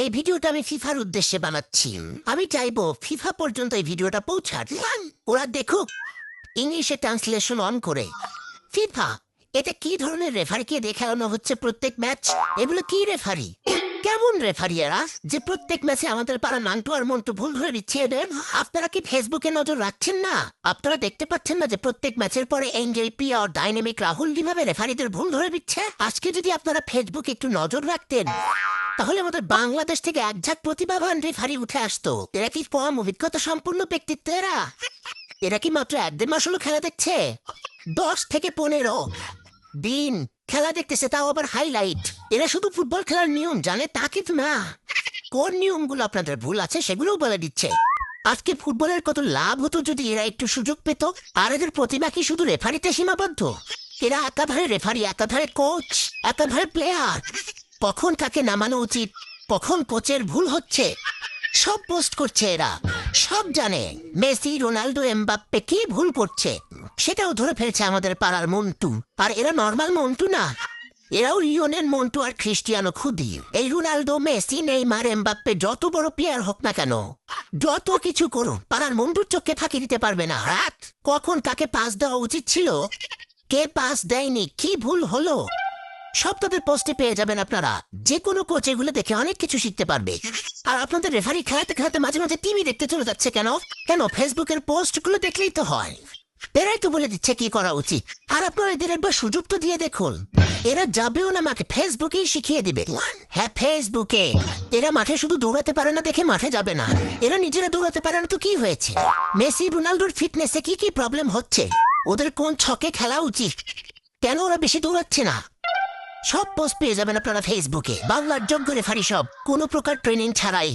এই ভিডিওটা আমি ফিফার উদ্দেশ্যে বানাচ্ছি। আমি চাইবো ফিফা পর্যন্ত এই ভিডিওটা পৌঁছার। ওরা দেখুক ইংলিশে ট্রান্সলেশন অন করে। ফিফা, এটা কি ধরনের রেফারিকে দেখানো হচ্ছে প্রত্যেক ম্যাচ? এগুলো কি রেফারি? কেমন রেফারি এরা যে প্রত্যেক ম্যাচে আমাদের পাড়া নান্টু আর মন্টু ভুল ধরে দিচ্ছে এদের? আপনারা কি ফেসবুকে নজর রাখছেন না? আপনারা দেখতে পাচ্ছেন না যে প্রত্যেক ম্যাচের পরে এনজেপি আর ডাইনামিক রাহুল কিভাবে রেফারিদের ভুল ধরে দিচ্ছে? আজকে যদি আপনারা ফেসবুকে একটু নজর রাখতেন তাহলে আমাদের বাংলাদেশ থেকে একঝাঁক প্রতিভাবান রেফারি উঠে আসতো। এরা কি কম অভিজ্ঞতা সম্পূর্ণ ব্যক্তিত্ব এরা কি মাত্র 1-1.5 মাস হলো খেলা দেখছে? 10 থেকে 15 দিন খেলা দেখতেছে, তাও আবার হাইলাইট। এরা শুধু ফুটবল খেলার নিয়ম জানে তা কিন্তু না, কোন নিয়মগুলো আপনাদের ভুল আছে সেগুলোও বলে দিচ্ছে। আজকে ফুটবলের কত লাভ হতো যদি এরা একটু সুযোগ পেত। আর এদের প্রতিভা কি শুধু রেফারিতে সীমাবদ্ধ? এরা একাধারে রেফারি, একাধারে কোচ, একাধারে প্লেয়ার। কখন কাকে নামানো উচিত, কখন কোচের ভুল হচ্ছে সব পোস্ট করছে এরা। সব জানে মেসি, রোনাল্ডো, এমবাপ্পে কি ভুল করছে সেটাও ধরে ফেলছে আমাদের পাড়ার মন্টু। আর এরা নর্মাল মন্টু না, এরাও লিওনেল মন্টু আর ক্রিস্টিয়ানো খুদি। এই রোনাল্ডো, মেসি, নেইমার, এমবাপ্পে যত বড় প্লেয়ার হোক না কেন, যত কিছু করুন, পাড়ার মন্টুর চোখে ফাঁকি দিতে পারবে না। রাত কখন কাকে পাস দেওয়া উচিত ছিল, কে পাস দেয়নি, কি ভুল হলো, সব তাদের পোস্টে পেয়ে যাবেন আপনারা। যে কোনো কোচ এগুলো দেখে অনেক কিছু শিখতে পারবে। আর আপনাদের রেফারি খেলাতে খেলাতে মাঝে মাঝে টিভি দেখতে চলে যাচ্ছে কেন? ফেসবুকের পোস্টগুলো দেখলেই তো হয়। এরাই তো বলে দিচ্ছে কি করা উচিত। আর আপনারা এদের একবার সুযোগ তো দিয়ে দেখুন। এরা যাবেও না মাঠে, ফেসবুকেই শিখিয়ে দিবে। হ্যাঁ, ফেসবুকে। এরা মাঠে শুধু দৌড়াতে পারে না দেখে মাঠে যাবে না। এরা নিজেরা দৌড়াতে পারে না তো কি হয়েছে? মেসি, রোনাল্ডোর ফিটনেসে কি কি প্রবলেম হচ্ছে, ওদের কোন ছকে খেলা উচিত, কেন ওরা বেশি দৌড়াচ্ছে না, সব পোস্ট পেয়ে যাবেন আপনারা ফেসবুকে। বাংলার যোগ্য রেফারি সব, কোনো প্রকার ট্রেনিং ছাড়াই।